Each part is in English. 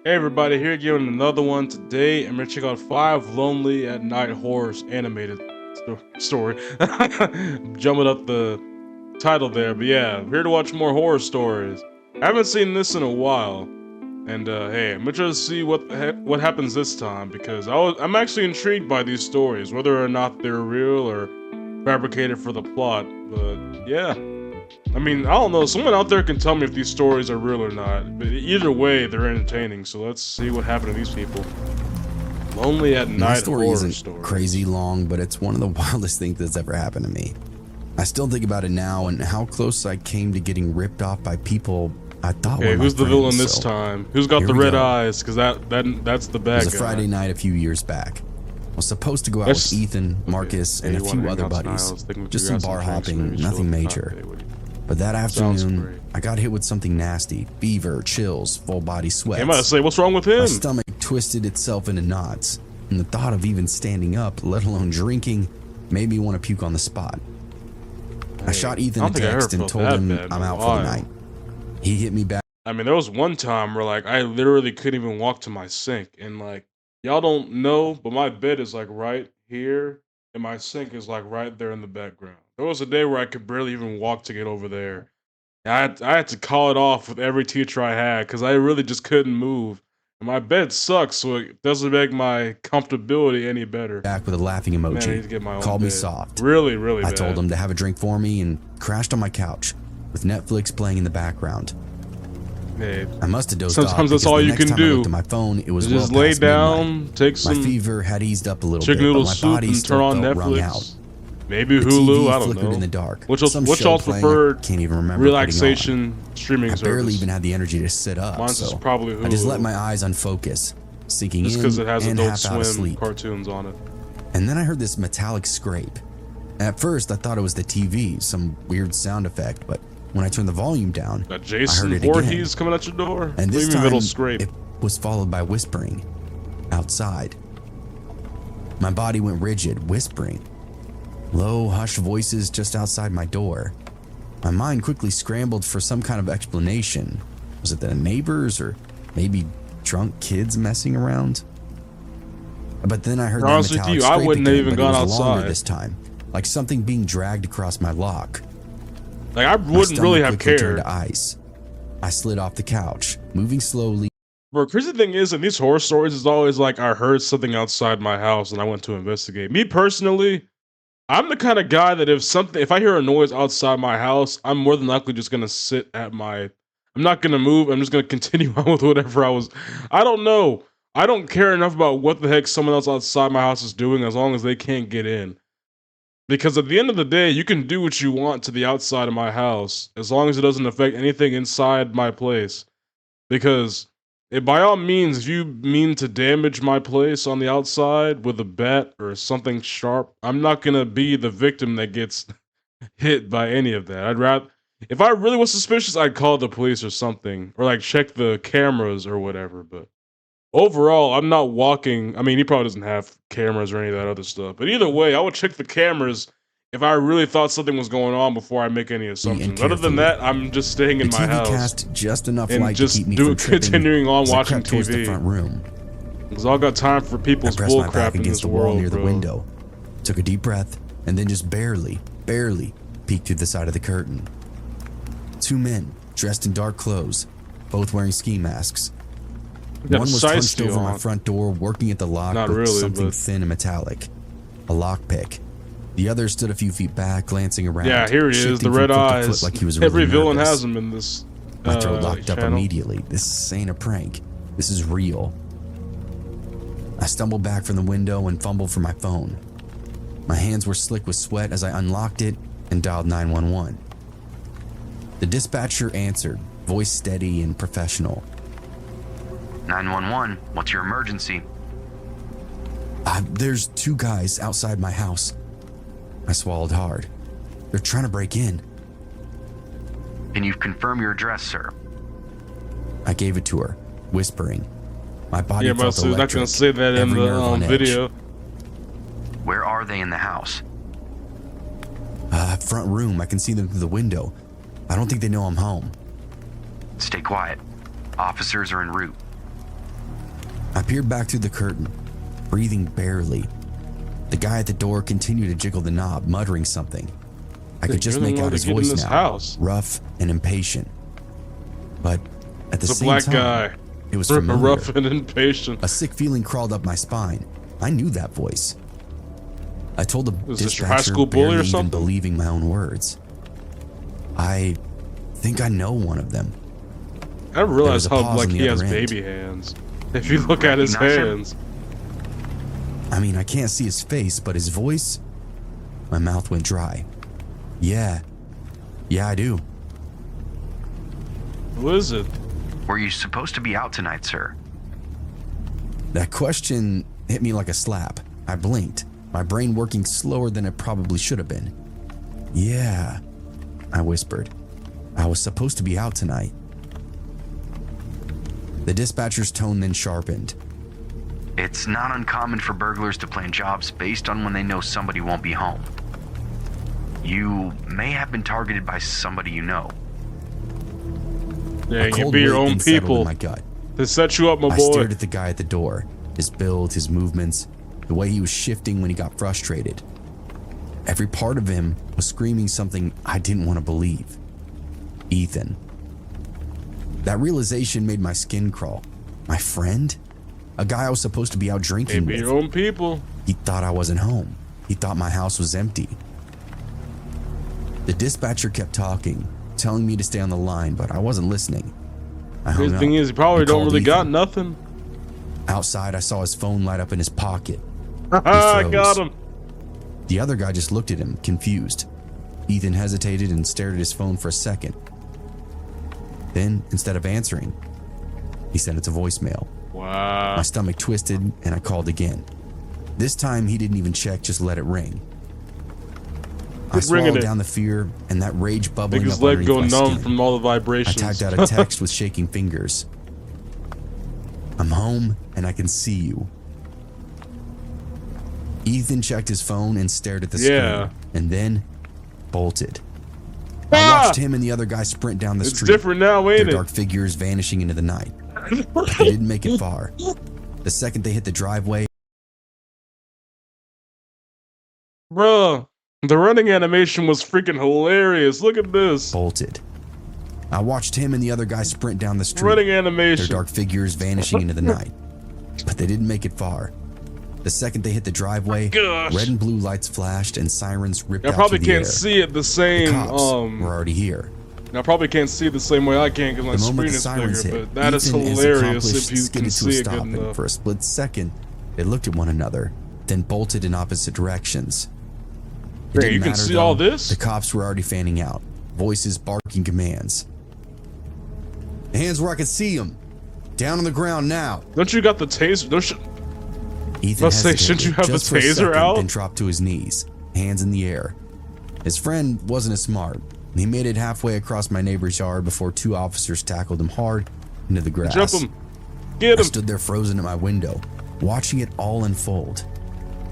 Hey everybody, here again with another one. Today I'm gonna check out 5 Lonely at Night horrors animated story. Jumping up the title there, but yeah, I'm here to watch more horror stories. I haven't seen this in a while, and hey, I'm interested to see what happens this time because I'm actually intrigued by these stories, whether or not they're real or fabricated for the plot. But yeah, I mean, I don't know. Someone out there can tell me if these stories are real or not. But either way, they're entertaining. So let's see what happened to these people. Lonely at My Night story horror isn't stories. crazy long, but it's one of the wildest things that's ever happened to me. I still think about it now and how close I came to getting ripped off by people I thought were Okay, my who's the friends, villain this so time? Who's got here the we red go. eyes? Because that's the It bad was a guy. Friday night a few years back. I was supposed to go out That's- with Ethan, Marcus, okay, and you a wanna few hang other out tonight? I buddies. was thinking we Just could some grab bar drinks, hopping, maybe chill nothing at the major. cafe. What do you- But that Sounds afternoon, great. I got hit with something nasty. Fever, chills, full body sweats. Hey, I might say, what's wrong with My him? stomach twisted itself into knots, and the thought of even standing up, let alone drinking, made me want to puke on the spot. I Hey, shot Ethan I a don't think I ever text and felt told that him bad in I'm a out for while. the night. He hit me back I mean, there was one time where like I literally couldn't even walk to my sink, and like y'all don't know, but my bed is like right here, and my sink is like right there in the background. There was a day where I could barely even walk to get over there. And I had to call it off with every teacher I had because I really just couldn't move. And my bed sucks, so it doesn't make my comfortability any better. with a laughing Man, I need to emoji. get my own Called me bed. soft. Really, really I bad. told him to have a drink for me and crashed on my couch with Netflix playing in the background. Hey, I must have dozed sometimes off that's because all the you next can time I do. looked at my phone, it was just well lay past midnight. down, take My some fever had eased up a little chicken bit, noodle but my soup body and still turn on felt wrung out. Netflix. Maybe The Hulu, TV I don't flickered know. in the dark. Which Some y'all's show playing, I preferred can't even remember relaxation streaming I barely service? even had the energy to sit up, Mine's so is probably Hulu. I just let my eyes unfocus, sinking Just in because it has and Adult half out of Swim sleep. cartoons on it. And then I heard this metallic scrape. At first, I thought it was the TV, some weird sound effect, but when I turned the volume down, Got I Jason heard it Voorhees again. coming at your door. And this Leave me time, middle scrape. it was followed by whispering outside. My body went rigid, whispering. Low, hushed voices just outside my door. My mind quickly scrambled for some kind of explanation. Was it the neighbors or maybe drunk kids messing around? But then I heard To be that honest with metallic you, I scrape wouldn't have again, even but it gone was longer outside. this time, like something being dragged across my lock. Like I My wouldn't really stomach have quickly turned cared. to ice. I slid off the couch, moving slowly. Bro, crazy thing is, in these horror stories, it's always like I heard something outside my house and I went to investigate. Me personally, I'm the kind of guy that if I hear a noise outside my house, I'm more than likely just gonna sit at my. I'm not gonna move. I'm just gonna continue on with whatever I was. I don't know. I don't care enough about what the heck someone else outside my house is doing as long as they can't get in. Because at the end of the day, you can do what you want to the outside of my house as long as it doesn't affect anything inside my place. Because by all means, if you mean to damage my place on the outside with a bat or something sharp, I'm not gonna be the victim that gets hit by any of that. I'd rather, if I really was suspicious, I'd call the police or something, or like check the cameras or whatever. But overall, I'm not walking. I mean, he probably doesn't have cameras or any of that other stuff. But either way, I would check the cameras if I really thought something was going on before I make any assumptions. Other than carefully. that, I'm just staying The in my TV house cast just enough and light to just keep me from tripping continuing on as I watching crept towards the front TV. room. Because I got time for I people's pressed my bullcrap back in against this the wall world, near the bro. window, took a deep breath, and then just barely peeked through the side of the curtain. Two men, dressed in dark clothes, both wearing ski masks. Got One a was shiesty hunched over my on. front door, working at the lock Not with really, something but- thin and metallic. A lockpick. The other stood a few feet back, glancing around. Yeah, here he is, shifting the from red foot to foot eyes. like he was really Every villain nervous. has them in this My throat locked up channel. immediately. This ain't a prank. This is real. I stumbled back from the window and fumbled for my phone. My hands were slick with sweat as I unlocked it and dialed 911. The dispatcher answered, voice steady and professional. 911, what's your emergency? There's two guys outside my house. I swallowed hard. They're trying to break in. Can you confirm your address, sir? I gave it to her, whispering. My body Yeah, but felt so he's not electric. gonna say that in every the nerve on edge. video. Where are they in the house? Front room. I can see them through the window. I don't think they know I'm home. Stay quiet. Officers are en route. I peered back through the curtain, breathing barely. The guy at the door continued to jiggle the knob, muttering something. I could just make out his voice now, rough and impatient. But at the same time, it was familiar. Rough and impatient. A sick feeling crawled up my spine. I knew that voice. I told the dispatcher, high school bully barely or something? even believing my own words. I think I know one of them. I didn't realize There was a how pause like on the he has other end. baby hands. If you look at his hands. I mean, I can't see his face, but his voice, my mouth went dry. Yeah, I do. Who is it? Were you supposed to be out tonight, sir? That question hit me like a slap. I blinked, my brain working slower than it probably should have been. Yeah, I whispered. I was supposed to be out tonight. The dispatcher's tone then sharpened. It's not uncommon for burglars to plan jobs based on when they know somebody won't be home. You may have been targeted by somebody you know. Yeah, A you cold be your weight own then settled in people. my gut. They set you up, my I boy. stared at the guy at the door, his build, his movements, the way he was shifting when he got frustrated. Every part of him was screaming something I didn't want to believe. Ethan. That realization made my skin crawl. My friend? A guy I was supposed to be out They drinking be with. your own people. He thought I wasn't home. He thought my house was empty. The dispatcher kept talking, telling me to stay on the line, but I wasn't listening. I hung The up thing is, you probably and don't called really got Ethan. nothing. Outside, I saw his phone light up in his pocket. I froze. got him. The other guy just looked at him, confused. Ethan hesitated and stared at his phone for a second. Then, instead of answering, he sent it to voicemail. Wow. My stomach twisted and I called again. This time he didn't even check, just let it ring. I Keep ringing swallowed it. down the fear and that rage bubbling Make his up leg underneath go my numb skin. from all the I vibrations. typed out a text with shaking fingers. I'm home and I can see you. Ethan checked his phone and stared at the Yeah. screen, and then bolted. I watched him and the other guy sprint down the It's street. different now, Their ain't it? dark figures vanishing into the night. But they didn't make it far. The second they hit the driveway, Bruh, the running animation was freaking hilarious. Look at this. bolted. I watched him and the other guy sprint down the street. Running Their animation. dark figures vanishing into the night. But they didn't make it far. The second they hit the driveway, Gosh. red and blue lights flashed and sirens ripped I out probably through the can't air. see it the The same. cops were already here. I probably can't see it the same way I can because my The moment screen the is sirens bigger. hit, But that is Ethan and his hilarious accomplice if you can skidded to a see it good stop, and enough. for a split second, they looked at one another, then bolted in opposite directions. It Hey, didn't you can matter, see though. all this? The cops were already fanning out, voices barking commands. Hands where I can see them. Down on the ground now. Don't you got the taser? Don't you? Ethan Let's say, hesitated shouldn't you have the just for a taser second, out? then dropped to his knees, hands in the air. His friend wasn't as smart. He made it halfway across my neighbor's yard before two officers tackled him hard into the grass. Jump him. Get I him. stood there frozen at my window, watching it all unfold.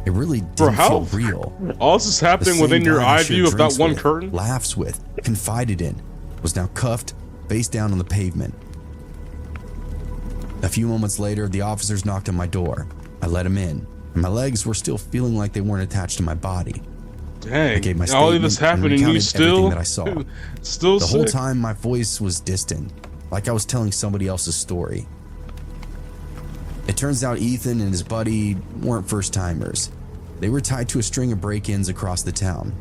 It really Bro, didn't how? feel real. All this is The happening same within your guy I eye shared view of that drinks one with, curtain? laughs with, confided in, was now cuffed, face down on the pavement. A few moments later, the officers knocked on my door. I let him in, and my legs were still feeling like they weren't attached to my body. Dang. gave my All of this statement and happening, you recounted still, everything that I saw. still The whole sick. time, my voice was distant, like I was telling somebody else's story. It turns out Ethan and his buddy weren't first-timers. They were tied to a string of break-ins across the town.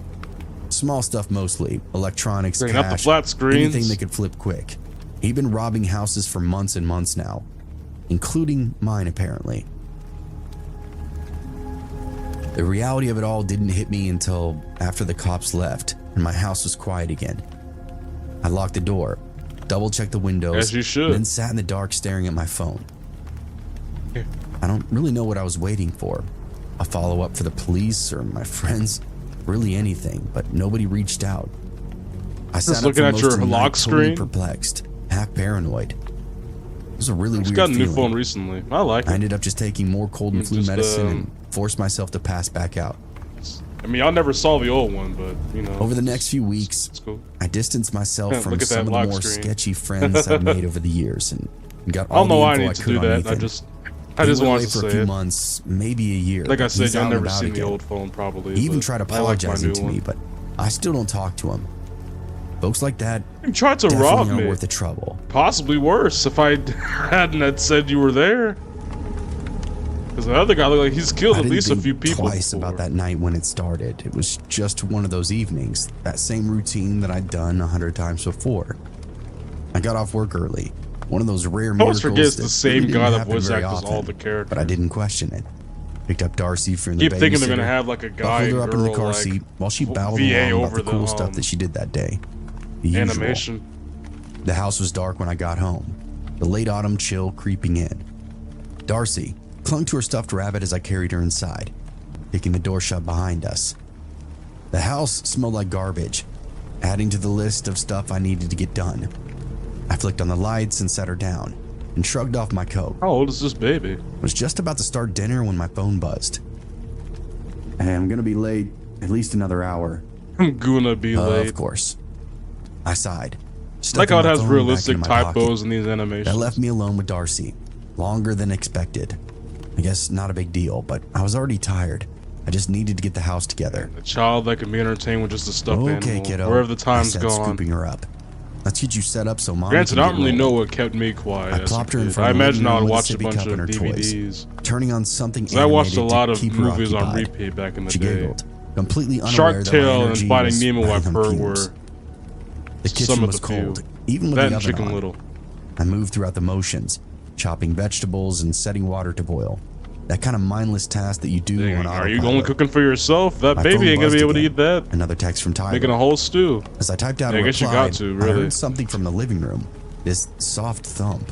Small stuff mostly, electronics, Bringing up the cash, flat screens. anything they could flip quick. He'd been robbing houses for months and months now, including mine apparently. The reality of it all didn't hit me until after the cops left and my house was quiet again. I locked the door, double-checked the windows, As you should. and then sat in the dark staring at my phone. Here. I don't really know what I was waiting for. A follow-up for the police or my friends, really anything, but nobody reached out. I sat up looking for at most your of the night, lock totally screen? perplexed, half paranoid. It was a really Just weird got a new feeling. phone recently. I like I it. ended up just taking more cold and flu Just, medicine and forced myself to pass back out. I mean, I never saw the old one, but you know. Over the next few weeks, it's cool. I distanced myself Yeah, from look at some that of the lock more screen. sketchy friends I've made over the years and got I all don't the know why I info I need to could do on that. Ethan. I just He went wanted away to for a say few it. months, maybe a year. Like I but said, he's y'all out and never about seen the again. old phone probably. He even but tried I like my apologizing new to one. me, but I still don't talk to him. Folks like that You tried to definitely rob aren't me. worth the trouble. Possibly worse if I hadn't had said you were there. Because the other guy looked like he's killed I at didn't least a think few people twice before. about that night when it started. It was just one of those evenings, that same routine that I'd done 100 times before. I got off work early. One of those rare I miracles always forget it's that the same really didn't guy that happen voice very acts all often, the characters. but I didn't question it. Picked up Darcy from the Keep thinking they're gonna babysitter, have like a guy buckled and her up in the girl car like seat while she babbled VA along about over the cool the, stuff that she did that day. The usual. animation. The house was dark when I got home, the late autumn chill creeping in. Darcy clung to her stuffed rabbit as I carried her inside, kicking the door shut behind us. The house smelled like garbage, adding to the list of stuff I needed to get done. I flicked on the lights and sat her down and shrugged off my coat. How old is this baby? Was just about to start dinner when my phone buzzed. Hey, I'm gonna be late, at least another hour. I'm gonna be late. Of course. I sighed. Like how it stuffing my has phone back realistic into my pocket. typos in these animations. That left me alone with Darcy, longer than expected. I guess not a big deal, but I was already tired. I just needed to get the house together. A child that can be entertained with just a stuffed Okay, animal. kiddo. Wherever the I time's said, gone. scooping her up. Let's get you set up so mom. Granted, can I get don't really know rolling. what kept me quiet. I as a plopped her in kid. front I of the imagine living I room would with a watch a sippy bunch cup of and her toys. DVDs. Turning on something 'Cause I watched a animated lot to of keep her movies on occupied. repeat back in the She day. giggled, completely unaware Shark that my Tale and energy Finding was Nemo I've running on heard fumes. were The some kitchen of was the few. cold, even with That the and oven Chicken on. Little. I moved throughout the motions, chopping vegetables and setting water to boil. That kind of mindless task that you do Dang, on are you autopilot. only cooking for yourself? That My baby phone ain't gonna buzzed be able to again. eat that. Another text from Tyler. Making a whole stew. As I typed out Yeah, a I guess you reply, got to, I really. heard something from the living room. This soft thump.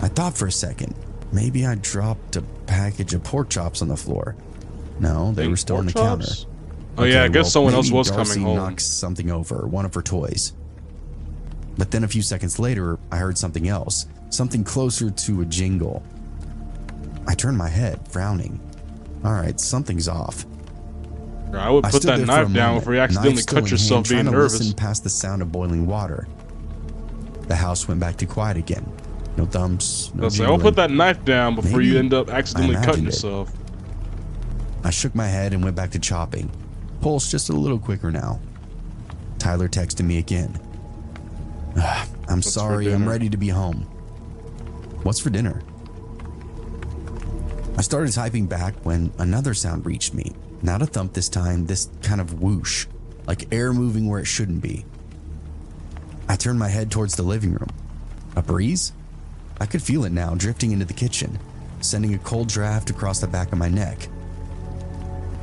I thought for a second, maybe I dropped a package of pork chops on the floor. No, they Dang, were still on the pork counter. chops? Oh yeah, I Okay, guess well, someone else maybe was Darcy coming home. knocked something over, one of her toys. But then a few seconds later, I heard something else, something closer to a jingle. I turned my head, frowning. All right, something's off. I would I put stood that there for a knife down moment, before you accidentally knife still cut in yourself hand, being trying to nervous. listen past the sound of boiling water. The house went back to quiet again. No thumps, no I'll say, jingling. I'll put that knife down before Maybe you end up accidentally I cutting imagined it. yourself. I shook my head and went back to chopping. Pulse just a little quicker now. Tyler texted me again. I'm What's for sorry, I'm dinner?" ready to be home. What's for dinner? I started typing back when another sound reached me. Not a thump this time, this kind of whoosh, like air moving where it shouldn't be. I turned my head towards the living room. A breeze? I could feel it now, drifting into the kitchen, sending a cold draft across the back of my neck.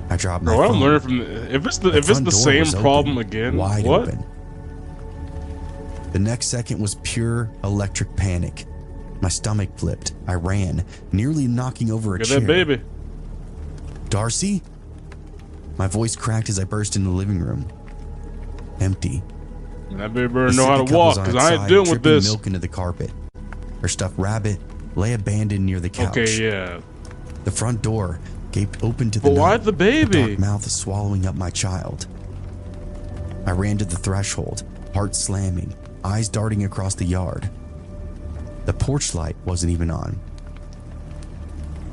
I dropped my Bro, I'm phone. learning from if it's the front door same was open, problem again. wide What? open. The next second was pure electric panic. My stomach flipped. I ran, nearly knocking over a Get chair. that baby. Darcy? My voice cracked as I burst into the living room. Empty. That baby better The know how sippy to cup walk, was on because its I ain't side, dealing with dripping this. milk into the carpet. Her stuffed rabbit lay abandoned near the couch. Okay, yeah. The front door gaped open to the But why night, the baby? dark mouth swallowing up my child. I ran to the threshold, heart slamming, eyes darting across the yard. The porch light wasn't even on.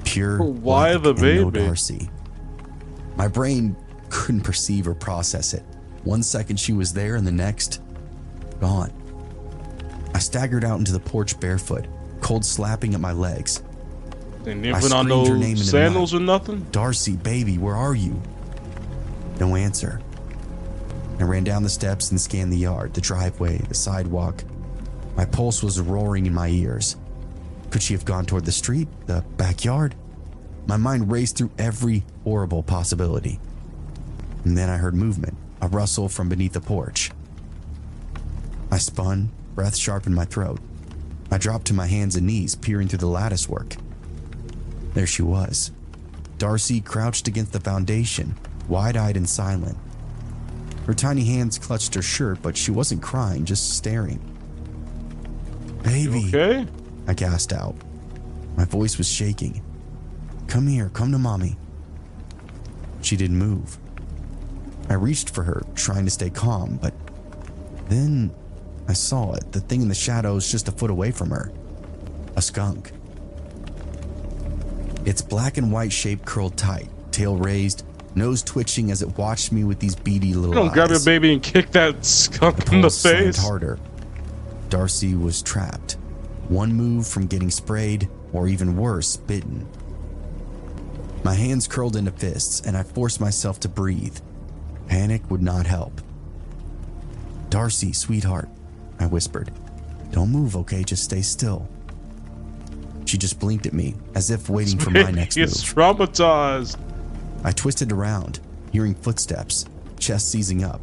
Pure But why black the and no baby? Darcy. My brain couldn't perceive or process it. One second she was there and the next, gone. I staggered out into the porch barefoot, cold slapping at my legs. Ain't I even on screamed her name no in the sandals night. or nothing. Darcy, baby, where are you? No answer. I ran down the steps and scanned the yard, the driveway, the sidewalk. My pulse was roaring in my ears. Could she have gone toward the street, the backyard? My mind raced through every horrible possibility. And then I heard movement, a rustle from beneath the porch. I spun, breath sharp in my throat. I dropped to my hands and knees, peering through the lattice work. There she was. Darcy crouched against the foundation, wide-eyed and silent. Her tiny hands clutched her shirt, but she wasn't crying, just staring. Baby, Okay? I gasped out. My voice was shaking. Come here, come to mommy. She didn't move. I reached for her, trying to stay calm, but then I saw it, the thing in the shadows just a foot away from her. A skunk. Its black and white shape curled tight, tail raised, nose twitching as it watched me with these beady little You don't eyes. grab your baby and kick that skunk in the Pulse slammed face. harder. Darcy was trapped. One move from getting sprayed, or even worse, bitten. My hands curled into fists, and I forced myself to breathe. Panic would not help. "Darcy, sweetheart," I whispered. "Don't move, okay? Just stay still." She just blinked at me, as if waiting for my next He's move. traumatized. I twisted around, hearing footsteps, chest seizing up.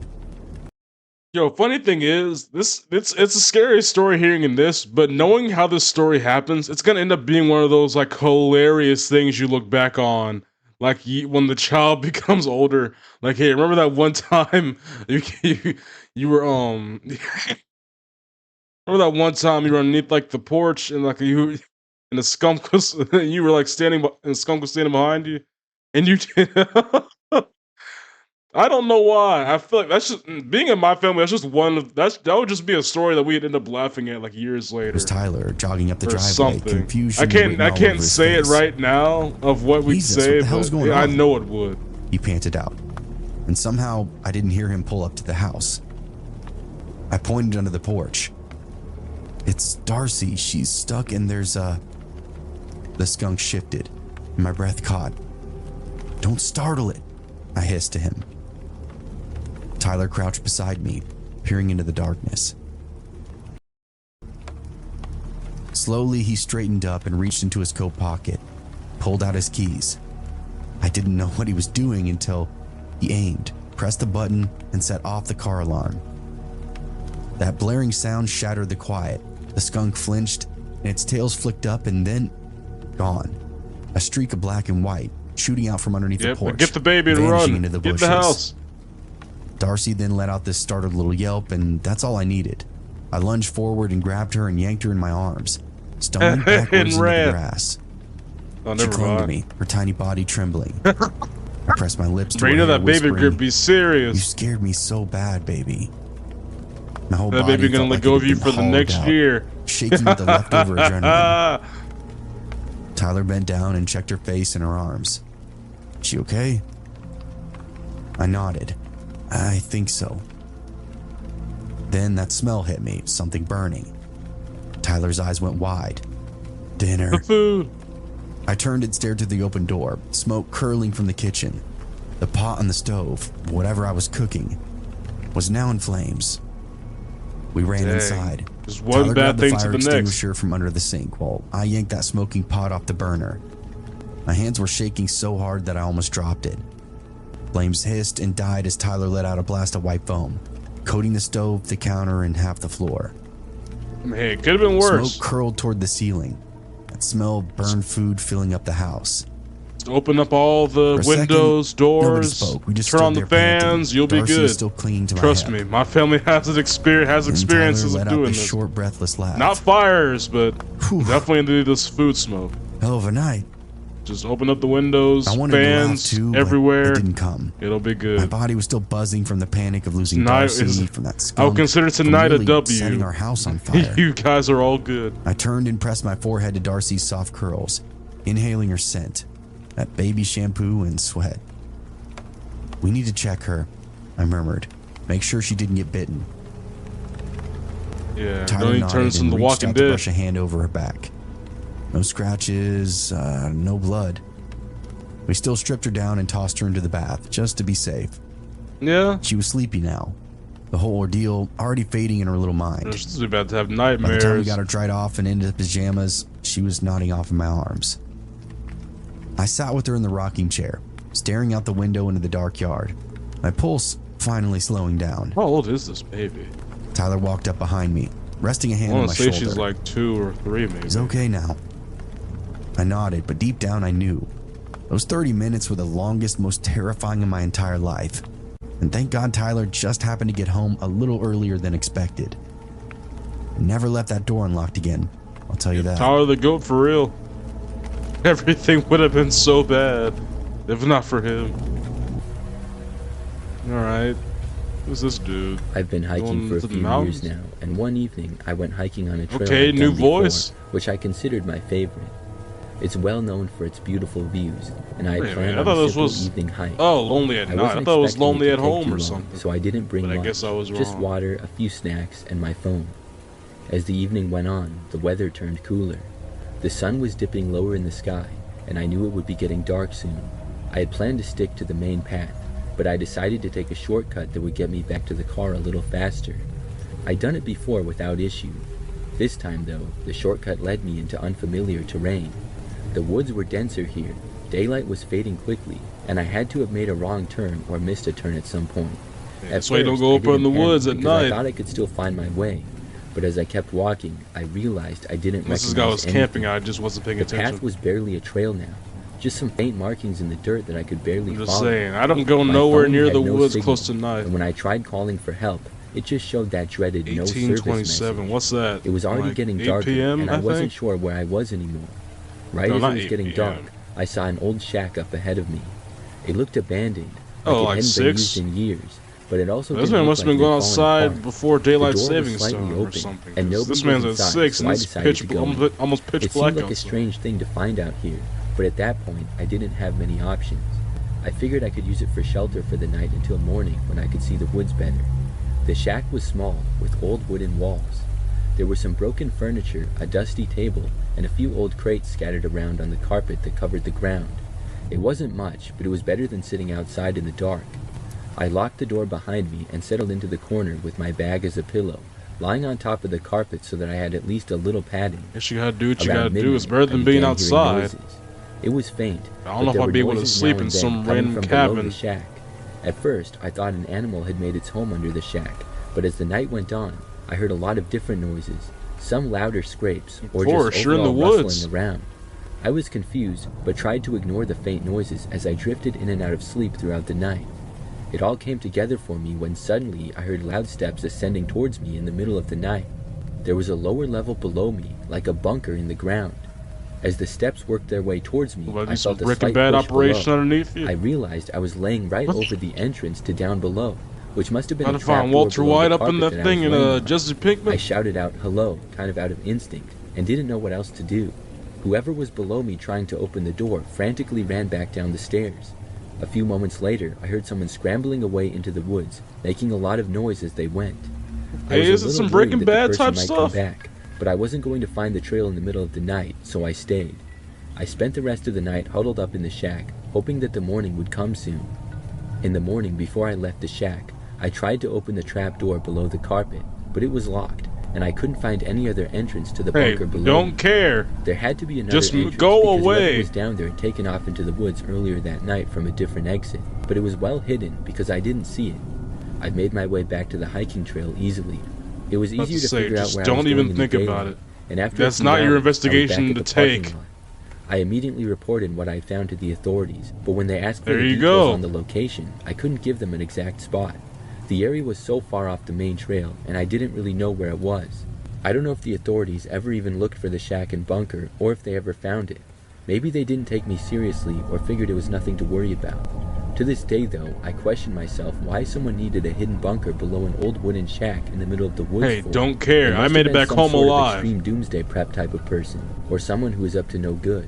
Yo, funny thing is, it's a scary story hearing in this, but knowing how this story happens, it's gonna end up being one of those like hilarious things you look back on, like when the child becomes older. Like, hey, remember that one time you were remember that one time you were underneath like the porch and like you and the skunk was you were like standing and the skunk was standing behind you, and you. I don't know why. I feel like that's just being in my family. That's just one of that would just be a story that we'd end up laughing at like years later. It was Tyler jogging up the or driveway, something. confusion. I written all can't over his say it face. right now of what we'd Jesus, say, what the hell's but going I on? know it would. He panted out, and somehow I didn't hear him pull up to the house. I pointed under the porch. "It's Darcy. She's stuck, and there's a..." The skunk shifted, and my breath caught. "Don't startle it," I hissed to him. Tyler crouched beside me, peering into the darkness. Slowly, he straightened up and reached into his coat pocket, pulled out his keys. I didn't know what he was doing until he aimed, pressed the button, and set off the car alarm. That blaring sound shattered the quiet. The skunk flinched, and its tails flicked up and then gone. A streak of black and white shooting out from underneath the Yep, porch, get the baby and vanishing run. into the Get bushes. the house. Darcy then let out this startled little yelp, and that's all I needed. I lunged forward and grabbed her and yanked her in my arms, stumbling And backwards into ran. the grass. Oh, She never clung to mind. me, her tiny body trembling. I pressed my lips to Bro, her you know hair, that baby whispering, grip be "You serious. scared me so bad, baby." My whole That body baby gonna felt let like go it of had you been for the hollowed next out, year. shaking with the leftover adrenaline. Tyler bent down and checked her face and her arms. "She okay?" I nodded. "I think so." Then that smell hit me, something burning. Tyler's eyes went wide. "Dinner." The food. I turned and stared through the open door, smoke curling from the kitchen. The pot on the stove, whatever I was cooking, was now in flames. We ran Dang. inside. Just one Tyler bad grabbed the thing to fire the next. extinguisher from under the sink while I yanked that smoking pot off the burner. My hands were shaking so hard that I almost dropped it. Flames hissed and died as Tyler let out a blast of white foam, coating the stove, the counter, and half the floor. Hey, it could have been worse. Smoke curled toward the ceiling. That smell of burned food filling up the house. Just open up all the For a second, windows, nobody doors, spoke. We just turn stood on the there panting. fans, you'll be Darcy was good. still clinging to Trust my me, hip. my family has And experiences Tyler of let out doing this this. short, breathless laugh. Not fires, but Whew. definitely into this food smoke. Hell of a night. Just open up the windows, I wanted fans to laugh too, but everywhere. it didn't come. It'll be My good. body was still buzzing from the panic of losing Tonight Darcy, is- from that I skunk, would consider from tonight a really W. setting our house on fire. You guys are all good. I turned and pressed my forehead to Darcy's soft curls, inhaling her scent, that baby shampoo and sweat. "We need to check her," I murmured. "Make sure she didn't get bitten." Yeah, Tyler don't even nodded turn this and into reached Walking out to Dead. brush a hand over her back. No scratches, no blood. We still stripped her down and tossed her into the bath, just to be safe. Yeah, She was sleepy now, the whole ordeal already fading in her little mind. she's about to have By the time we nightmares. got her dried off and into pajamas, she was nodding off in my arms. I sat with her in the rocking chair, staring out the window into the dark yard, my pulse finally slowing down. How old is this baby? Tyler walked up behind me, resting a I hand on want my to say shoulder. she's like 2 or 3, maybe. He's okay now. I nodded, but deep down I knew. Those 30 minutes were the longest, most terrifying of my entire life. And thank God Tyler just happened to get home a little earlier than expected. Never left that door unlocked again, I'll tell you that. Tyler the Goat for real. Everything would have been so bad if not for him. Alright. Who's this dude? I've been hiking Going for a to the few mountains? years now, and one evening I went hiking on a trail Okay, I'd new done before, voice. which I considered my favorite. It's well known for its beautiful views, and I had Wait a planned minute, I on thought a this simple was- evening hike. Oh, Lonely at I Night. wasn't I thought it was expecting Lonely to at take Home too or long, something. so I didn't bring But I much. guess I was Just wrong. water, a few snacks, and my phone. As the evening went on, the weather turned cooler. The sun was dipping lower in the sky, and I knew it would be getting dark soon. I had planned to stick to the main path, but I decided to take a shortcut that would get me back to the car a little faster. I'd done it before without issue. This time, though, the shortcut led me into unfamiliar terrain. The woods were denser here, daylight was fading quickly, and I had to have made a wrong turn or missed a turn at some point. Yeah, At that's why you don't first, go I up in didn't the panic woods at because I night. thought I could still find my way, but as I kept walking, I realized I didn't This recognize guy was anything. camping. I just wasn't paying The attention. path was barely a trail now, just some faint markings in the dirt that I could barely I'm just follow. saying. I don't go My nowhere phone near had the no woods signal, close to night. and when I tried calling for help, it just showed that dreaded no service 1827. message. What's that? It was already Like getting 8 darker, p.m., and I I wasn't think? sure where I was anymore. Right No, as not it was 8 getting p.m. dark, I saw an old shack up ahead of me. It looked abandoned, Oh, it like hadn't been 6? used in years, but it also This didn't man look must have like been it going had fallen outside apart. before daylight The door was savings slightly time or open, something. and 'cause nobody this man's was at inside, 6 so and I it's decided to pitch, go in. almost pitch It black seemed like a outside. strange thing to find out here, but at that point, I didn't have many options. I figured I could use it for shelter for the night until morning when I could see the woods better. The shack was small, with old wooden walls. There was some broken furniture, a dusty table, and a few old crates scattered around on the carpet that covered the ground. It wasn't much, but it was better than sitting outside in the dark. I locked the door behind me and settled into the corner with my bag as a pillow, lying on top of the carpet so that I had at least a little padding. Guess you gotta do what you Around gotta do. midnight, It's better I than began being hearing outside. noises. It was faint, I don't but know if there I'd were be able to noises sleep now in and then some coming random from below cabin. the shack. At first, I thought an animal had made its home under the shack, but as the night went on, I heard a lot of different noises, some louder scrapes, or course, just you're in the overall woods. rustling around. I was confused, but tried to ignore the faint noises as I drifted in and out of sleep throughout the night. It all came together for me when suddenly I heard loud steps ascending towards me in the middle of the night. There was a lower level below me, like a bunker in the ground. As the steps worked their way towards me, Well, I do some felt a Breaking slight Bad push operation below. underneath you. I realized I was laying right over the entrance to down below, which must have been Trying a to trap find door Walter below White the up in carpet that I was thing and laying on. Jesse I Pinkman. shouted out hello, kind of out of instinct, and didn't know what else to do. Whoever was below me trying to open the door frantically ran back down the stairs. A few moments later, I heard someone scrambling away into the woods, making a lot of noise as they went. I Hey, was a is it little some worried Breaking that the Bad person type might stuff? come back, but I wasn't going to find the trail in the middle of the night, so I stayed. I spent the rest of the night huddled up in the shack, hoping that the morning would come soon. In the morning, before I left the shack, I tried to open the trap door below the carpet, but it was locked, and I couldn't find any other entrance to the Hey, bunker below. don't care. There had to be another Just entrance go because whoever away. was down there had taken off into the woods earlier that night from a different exit, but it was well hidden because I didn't see it. I made my way back to the hiking trail easily. It was About easier to say, figure out just where I don't was even going in the think about daylight, it. and after a That's few not your hours, investigation I was back to at the parking take. lot. I immediately reported what I found to the authorities, but when they asked for There the you details go. on the location, I couldn't give them an exact spot. The area was so far off the main trail, and I didn't really know where it was. I don't know if the authorities ever even looked for the shack and bunker, or if they ever found it. Maybe they didn't take me seriously, or figured it was nothing to worry about. To this day, though, I question myself why someone needed a hidden bunker below an old wooden shack in the middle of the woods. Hey, for. don't care. They I must made have it been back some home sort of alive. extreme doomsday prep type of person, or someone who is up to no good.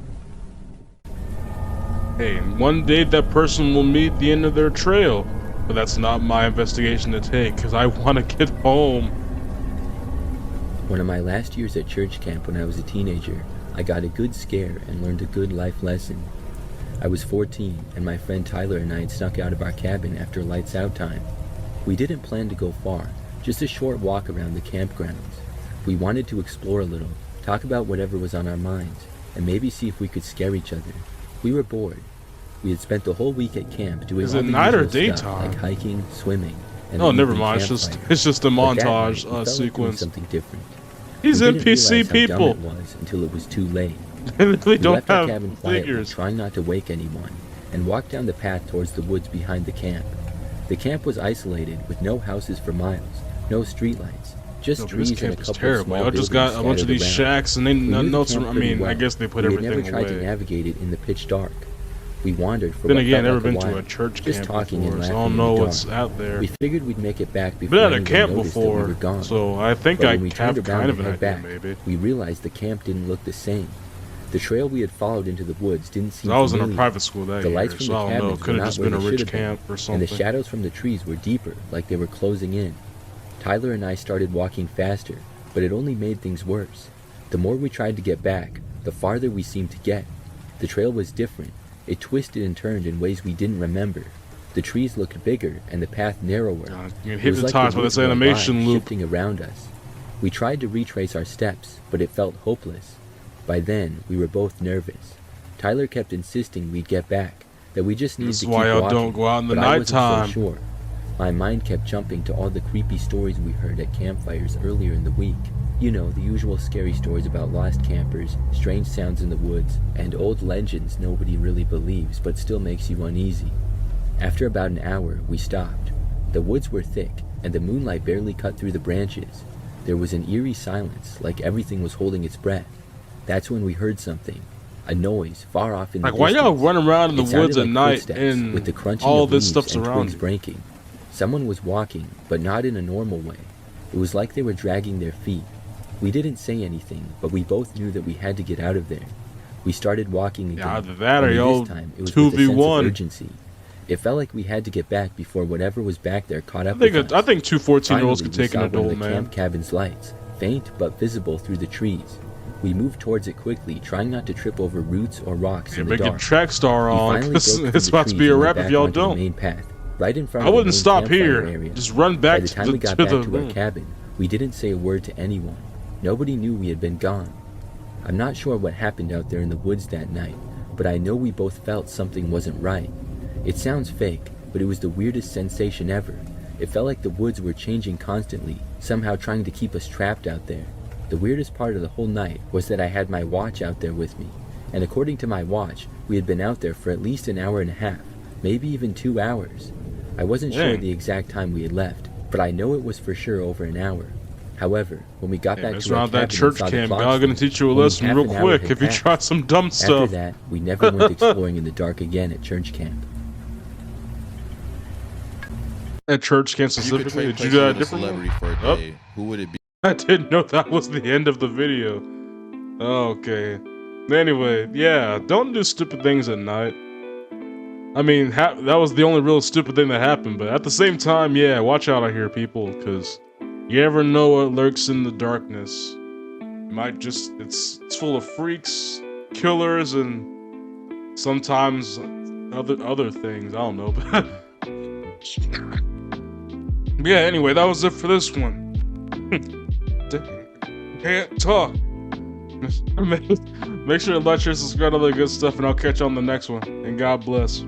Hey, one day that person will meet the end of their trail. But that's not my investigation to take, because I want to get home. One of my last years at church camp when I was a teenager, I got a good scare and learned a good life lesson. I was 14, and my friend Tyler and I had snuck out of our cabin after lights out time. We didn't plan to go far, just a short walk around the campgrounds. We wanted to explore a little, talk about whatever was on our minds, and maybe see if we could scare each other. We were bored. We had spent the whole week at camp doing Is all it the night or usual stuff, daytime? like hiking, swimming, and Oh, the never evening mind. campfire. It's just a But that night, montage we felt like doing sequence. something different. These We didn't NPC realize how people. dumb it was until it was too late. They really We don't left our have cabin quietly, figures. trying not to wake anyone, and walked down the path towards the woods behind the camp. The camp was isolated, with no houses for miles, no streetlights, just No, but trees this and a camp is couple of terrible. small I just buildings got a bunch of scattered these around. shacks, and they We knew the notes. camp I pretty mean, I well. guess they put We had everything never tried to away. navigate it in the pitch dark. We wandered for Then what again, felt never like been a to while, a church just camp talking and before, so I laughing don't in know the what's dark. out there. We figured we'd make it back before Been at a anyone camp noticed that we before, were gone. so I think But I when we have turned around kind of and an head idea, back, maybe. we realized the camp didn't look the same. The trail we had followed into the woods didn't seem I was in a familiar. private school that The year, lights from so the I don't know. cabins Could were have not just where been a they rich should have camp or been, something. and the shadows from the trees were deeper, like they were closing in. Tyler and I started walking faster, but it only made things worse. The more we tried to get back, the farther we seemed to get. The trail was different. It twisted and turned in ways we didn't remember. The trees looked bigger and the path narrower. You're It was like the hypnotized by woods this were alive, animation loop. shifting around us. We tried to retrace our steps, but it felt hopeless. By then, we were both nervous. Tyler kept insisting we'd get back, that we just needed This to is keep why y'all walking, don't go out in the but I wasn't nighttime. so sure. My mind kept jumping to all the creepy stories we heard at campfires earlier in the week. You know, the usual scary stories about lost campers, strange sounds in the woods, and old legends nobody really believes but still makes you uneasy. After about an hour, we stopped. The woods were thick, and the moonlight barely cut through the branches. There was an eerie silence, like everything was holding its breath. That's when we heard something. A noise far off in the Like, why y'all distance. running around in the It sounded woods at like night footsteps, and with the crunching all of this leaves stuff's and around twigs you? breaking. Someone was walking, but not in a normal way. It was like they were dragging their feet. We didn't say anything, but we both knew that we had to get out of there. We started walking again. Yeah, either that or only y'all this time, it was with a sense of 2v1. urgency. It felt like we had to get back before whatever was back there caught up with us. I think two 14-year-olds Finally, could we take an saw one of adult, the man. camp cabin's lights, faint but visible through the trees. We moved towards it quickly, trying not to trip over roots or rocks Yeah, in the make your dark. track star We on, finally because broke through it's the about to trees be a and went wrap if back y'all onto the don't. main path, right in front I of the wouldn't main stop campfire here. area. Just run By back the to time the we got to back the to our cabin, we didn't say a word to anyone. Nobody knew we had been gone. I'm not sure what happened out there in the woods that night, but I know we both felt something wasn't right. It sounds fake, but it was the weirdest sensation ever. It felt like the woods were changing constantly, somehow trying to keep us trapped out there. The weirdest part of the whole night was that I had my watch out there with me, and according to my watch, we had been out there for at least an hour and a half, maybe even 2 hours. I wasn't sure Dang. the exact time we had left, but I know it was for sure over an hour. However, when we got Yeah, back it's to our around that cabin and church saw the camp. clock God gonna strike, teach you a only lesson half real an hour quick had if you passed. try some dumb After stuff. that, we never went exploring in the dark again at church camp. At church camp If you could specifically, trade did you places do that with a differently? celebrity for a Oh. day, who would it be? I didn't know that was the end of the video. Okay. Anyway, yeah, don't do stupid things at night. I mean, that was the only real stupid thing that happened, but at the same time, yeah, watch out out here, people, because you never know what lurks in the darkness. It might just, it's full of freaks, killers, and sometimes other things, I don't know, but yeah, anyway, that was it for this one. Can't talk. Make sure to like, share, subscribe, all that good stuff, and I'll catch you on the next one. And God bless.